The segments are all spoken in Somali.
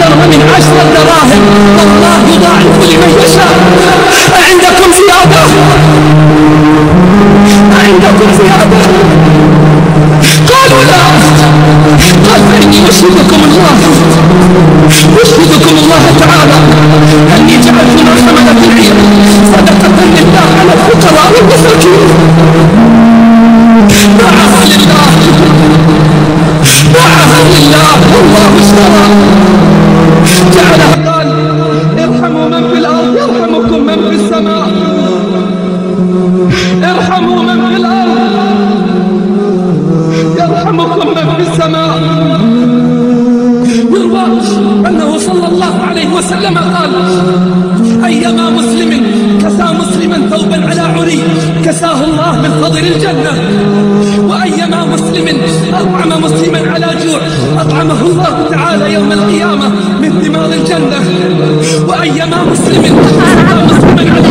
درهم 10 دراهم، والله يضاعف لمن يشاء. أعندكم زيادة؟ أعندكم زيادة؟ قالوا لا. قال فإني أشهدكم الله تعالى أني جعلت ما حملت العير صدقة لله على الفقراء والمساكين. باعها لله، باعها لله، والله اشترى جعلها. قال ارحموا من في الأرض يرحمكم من في السماء. ارحموا من في الأرض يرحمكم من في السماء. يروى أنه صلى الله عليه وسلم قال أيما مسلم كسى مسلما ثوبا على عري كساه الله من فضل الجنة، وأيما مسلم أطعم مسلما على جوع أطعمه الله تعالى يوم القيامة من ثمار الجنة، وأيما مسلم أطعم مسلما على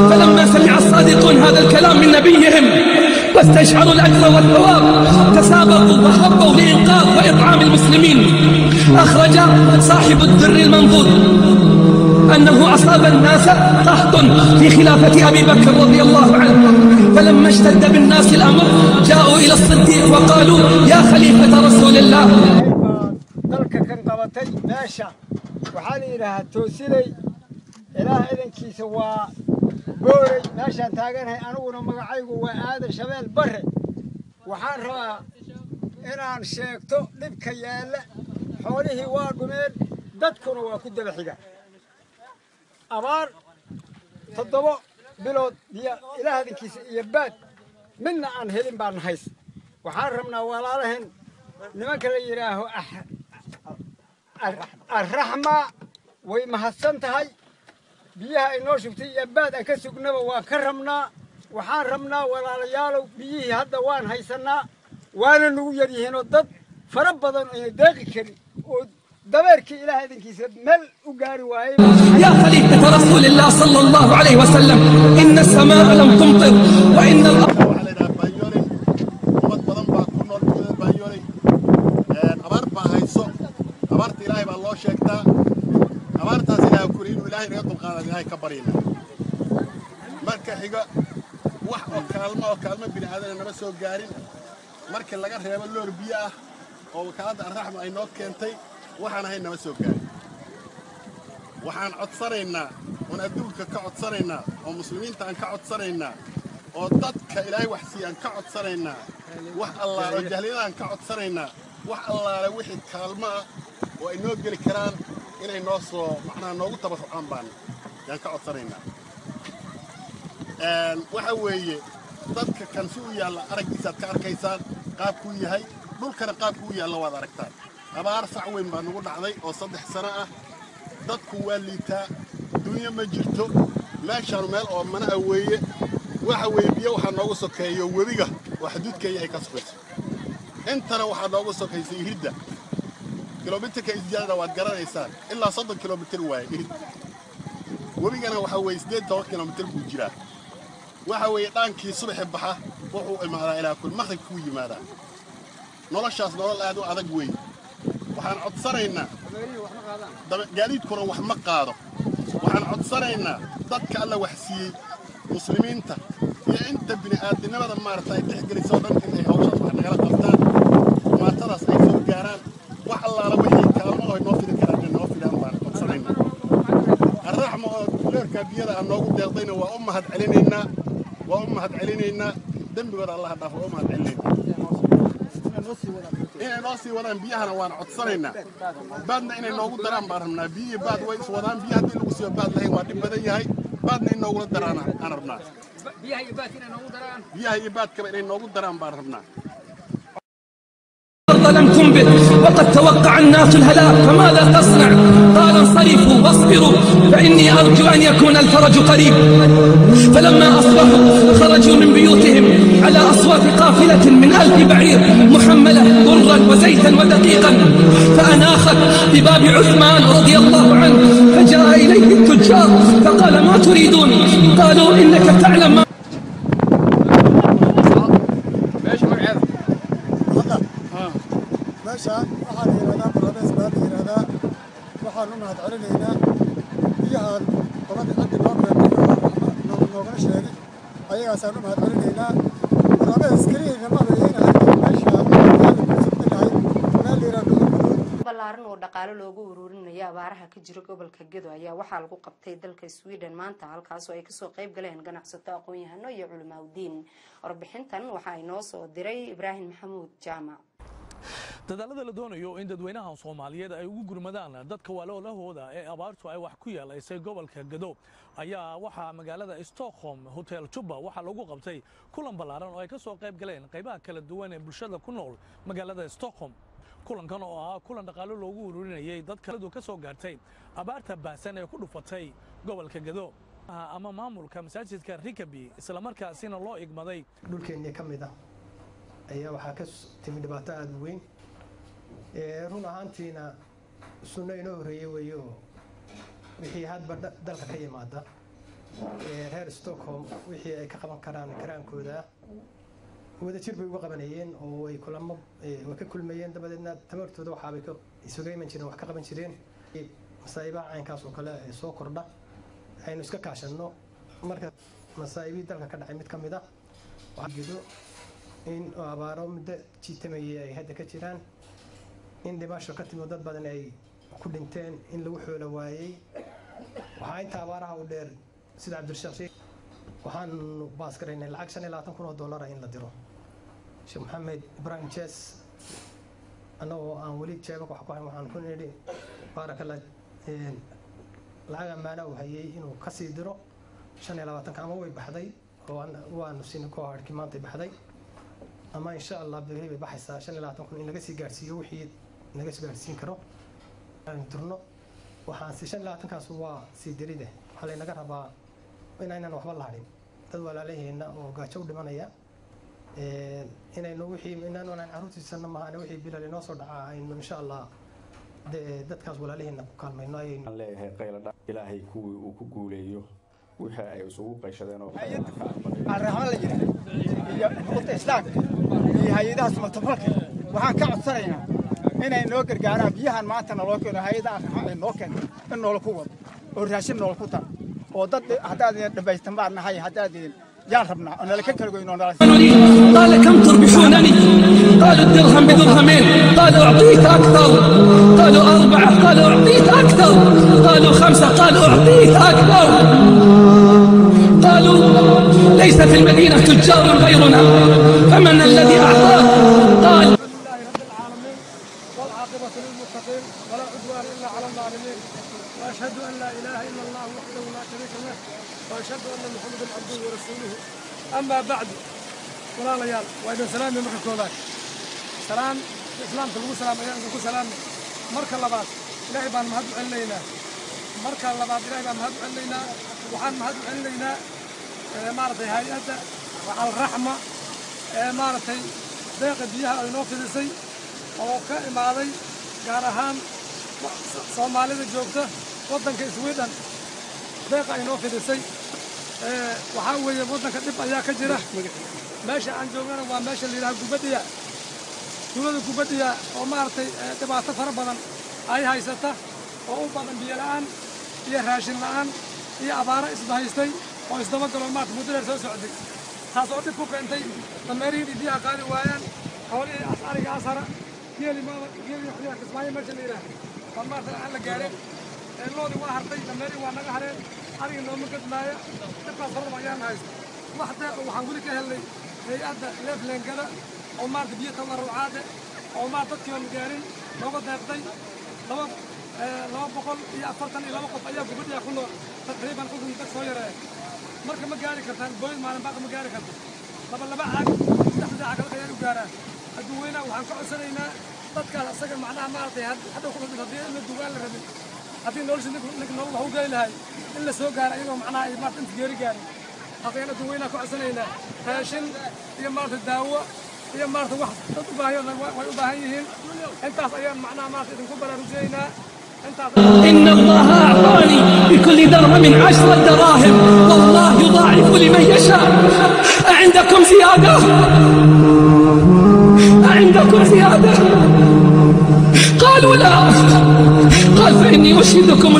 فلما سمع الصادقون هذا الكلام من نبيهم واستشعروا الأجر والثواب تسابقوا وحبوا لإنقاذ وإطعام المسلمين. أخرج صاحب الدر المنضود أنه أصاب الناس قحط في خلافة أبي بكر رضي الله عنه، فلما اشتد بالناس الأمر جاءوا إلى الصديق وقالوا يا خليفة رسول الله. إله إذنكيس waa boorey meeshaan taaganahay aniguna magacaygu waa aadan shabeel bare. waxaan rabaa inaan sheegto dhibka yaala. xoolihii waa dhumeen, dadkuna waa ku daba xiga. abaar 7 bilood ilaah idinkiisa iyo baad midna aan helin baan hays. waxaan rabnaa walaalahan nimanka la yiraaho الرحمة way mahadsan tahay. biyaha ay noo shubtay iyo baad aan ka sugnaba waa ka rabnaa. waxaan rabnaa walaalayaalow biyihii hadda waan haysanaa, waana nagu yar yihiinoo dad fara badan oo deeqi karin oo dabeerkii ilaah idinkiisa meel u gaari waayay. يا خليفة رسول الله صلى الله عليه وسلم إن السماء لم تمطر وإن الأرض marka xiga wax oo kaalmo bini aadan nama soo gaarin. markii laga reebo loor biyo ah oo wakaalada Ar-Raxma ay noo keentay waxaan ahay nama soo gaarin. waxaan codsanaynaa oo adduunka ka codsanaynaa oo muslimiinta aan ka codsanaynaa oo dadka ilaahay wax siiyaan ka codsanaynaa wax Allah oo jahliyadaan ka codsanaynaa wax Allah wixii kaalmo ah oo ay noo gali karaan inay noo soo macnaa noogu tabarucaan baan ka codsanaynaa. waxa weeye dadka kan si u yaala aragtiisa ka arkaysaan qaabku yahay dhulkana qaabku yaala waad aragtaan. abaar sac weyn baa nagu dhacday oo 3 sano ah. dadku waa liitaa, dunya ma jirto. meeshaan meel oo mana weeye. waxa weeye biyo waxa noogu sokeeyo webiga oo xuduudkeeya ay ka socayso. intana waxa noogu sokeeyay hidda kilomitirka isjaada waad garanaysaan ilaa 30 kilomitir waaye hid. webigana waxa weeye 8 kilomitir buu jiraa. waxa weeye dhaankii subax baxa wuxuu imaadaa ilaa kul maqrib ku yimaada. noloshaas nolol aad u adag weey. waxaan codsanaynaa gaadiidkuna wax ma qaado. waxaan codsanaynaa dadka alla wax siiyey muslimiinta iyo inta bini aadamnimada maartay tixgelisoo dhan inay hawshaas wax nagala qabtaan. maantadaas ay soo gaaraan wax allaala wixii kaalmo ay noo fidi karaan noo fidaan baan codsanaynaa. Ar-Raxma oo leerka biyada aan noogu deeqdayna waa u mahad celinaynaa. dembigooda Allah dhaafo oo mahad celinaynaa. inay noo sii wadaan biyahana waan codsanaynaa. baadna inay noogu daraan baan rabnaa. biyo baad way is wadaan. biyo haddii lagu soo baad lahayn waa dhib badan yahay. baadna in noogu daraan aan rabnaa. biyaha iyo baadkaba inay noogu daraan baan rabnaa. لم تنبت وقد توقع الناس الهلاك فماذا تصنع؟ قال انصرفوا واصبروا فإني أرجو أن يكون الفرج قريب. فلما أصبحوا خرجوا من بيوتهم على أصوات قافلة من كألف بعير محملة برا وزيتا ودقيقا، فأناخت بباب عثمان رضي الله عنه، فجاء إليه التجار فقال: ما تريدون؟ قالوا: إنك تعلم ما meeshaan waxaa la yidhahdaa barnaamij baa la yidhahdaa waxaan u mahad celinaynaa biyahaan qoladii ciddi loo beertay noogala sheegay ayagaasaan u mahad celinaynaa barnaamij keliya ma adeegaynahay meeshaan meel la yidhahdo balaaran oo dhaqaale loogu ururinaya abaaraha ka jira gobolka Gedo ayaa waxaa lagu qabtay dalka Sweden maanta, halkaas oo ay kasoo qayb galeen ganacsato, aqoon-yahano iyo culimaawidiin. Warbixintan waxaa inoo soo diray Ibraahim Maxamuud Jaamac. dadaalada la doonayo in dadweynaha Soomaaliyeed ay ugu gurmadaan dadka walaalahooda ee abaartu ay wax ku yeelaysay gobolka Gedo ayaa waxa magaalada Stockholm Hotel Juba waxa lagu qabtay kulan balaaran oo ay ka soo qayb galeen qaybaha kala duwan ee bulshada ku nool magaalada Stockholm. kulankan oo ah kulan dhaqaale loogu ururinayay dadka ka soo gaartay abaarta baasan ee ku dhufatay gobolka Gedo ama maamulka masaajidka Rikabi isla markaasina loo igmaday dhulkeena kamid ah ayaa waxaa ka timi dhibaato aad u weyn run ahaantiina sunno inoo horeeyay weeyo wixii hadba dalka ka yimaada reer Stockholm wixii ay ka qaban karaan karaankooda wada jir bay uga qabanayeen oo ay kulamo way ka kulmayeen dabadeedna tamartooda waxa ay ka isugeeyman jireen wax ka qaban jireen masaayibaha caynkaas oo kale soo kordha aynu iska kaashano marka masaayibi dalka ka dhacay mid kamid ah waxa Gedo in abaaro muddo jiitamayay ay hadda ka jiraan in dhimasho ka timo dad badan ay ku dhinteen in lagu xoolo waayay waxa inta abaaraha u dheer sida Cabdulshaaq waxaan baas gareynay lacag $25,000 in la diro Sheekh Maxamed Ibrahim Ches anoo aan wali jeebka wax ku hayn waxaan ku nidhi barakallah lacag amaana uu hayay inuu ka sii diro 25 ama way baxday oo waanu siin ku harkii maanta baxday ama insha Allah bay baxaysaa 25 in laga sii gaarsiiyo wixii naga sii gaarsiin karo aan dirno waxaan si 25 kaas waa sii diride waxa laga rabaa inaynan waxba la harin dad walaalaheena oo gaajo u dhimanaya inaynu wixii inaan caruurtiisana maahan wixii bilal inoo soo dhacaa aynu insha Allah dadkaas walaalaheena ku kaalmayno ayaynu leeyahay qayladha ilaahay kuwii uu ku guuleeyo wixii ay isugu qayshadeen oo arraxman la yiraahdo iyo xuquuqda islaamka iyo hay'adaha samafalka waxaan ka codsanaynaa inay noo gargaaraan biyahan maanta naloo keeno hay'adaha arraxman ay noo keeno in nool ku wado oo raashin nool ku tar oo dad hadaad dhabaystan baan nahay hadaad yaan rabnaa oo nala ka kala goyno nala قال: كم تربحونني؟ قالوا: الدرهم بدرهمين. قالوا: أعطيك أكثر. قالوا: 4. قالوا: أعطيك أكثر. قالوا: 5. قالوا: أعطيك أكثر. قالوا: ليس في المدينة تجار غيرنا، فمن الذي أعطاك؟ قال: لله رب العالمين والعاقبة للمتقين ولا عدوان إلا على الظالمين وأشهد أن لا إله إلا الله وحده لا شريك له وأشهد أن محمدا عبده ورسوله. أما بعد ولا ليال وإذا سلام يمرك كولك سلام الإسلام تلقوا سلام أيام تلقوا سلام مركل لبعض إلهي بان مهد علينا مركل لبعض إلهي بان مهد علينا وحان مهد علينا مارتي هيئة وعلى الرحمة مارتي ديق بيها أو نوفي دسي أو كإمادي قارهان صومالي جوجته ودن كسويدن ديق أي نوفي دسي وحاول ودن كدب أيا كجرة ماشي عن جوجنا وماشي اللي له كوبدية دولة كوبدية ومارتي تبع سفر بدن أي هاي ستة أو بدن بيلان هي راشن الآن هي عبارة اسمها يستي أو اسمها كلمات مدير سعودي سعودي فوق أنتي تمرين دي أقاري ويان حوالي أسعارك أسعار هي اللي ما هي اللي يحياك اسمها مرجع ليله فمارتي على جارين اللودي واحد تمرين وانا قهرين أري إنه مقد مايا تبقى صار ويان هاي واحدة وحنقول لك هاللي هي أدى لفلين كذا أو ما تبيه تمر العادة أو ما تكيون جارين لو قد هبطي لو بقول يا أفرتني لو قف أيام بدي أقول تقريبا كل من تكسيره مركب مجاري كتان بوين ما نبغى مجاري كتان طبعا لا بعد تحت عقل غير مجاري الدوينة وحنقع سرينا تذكر السجن معناها ما أعطي هذا كله من هذه الدوال الربي هذه نورش نقول هو جاي لهاي إلا سوق على إنه معناها ما تنت جاري جاري هذين الدوينة كع سرينا هاشين هي مرت الدواء هي مارت واحد تطبعها ويباهيهم أنت أيام معنا مارت إذا كبر رجينا إن الله أعطاني بكل درهم 10 دراهم والله يضاعف لمن يشاء. أعندكم زيادة؟ أعندكم زيادة؟ قالوا لا. قال فإني أشهدكم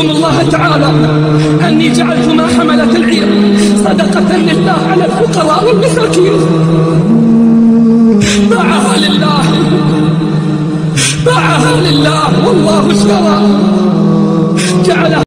الله تعالى أني جعلت ما حملت العير صدقة لله على الفقراء والمساكين. باعها لله والله اشترى جعلها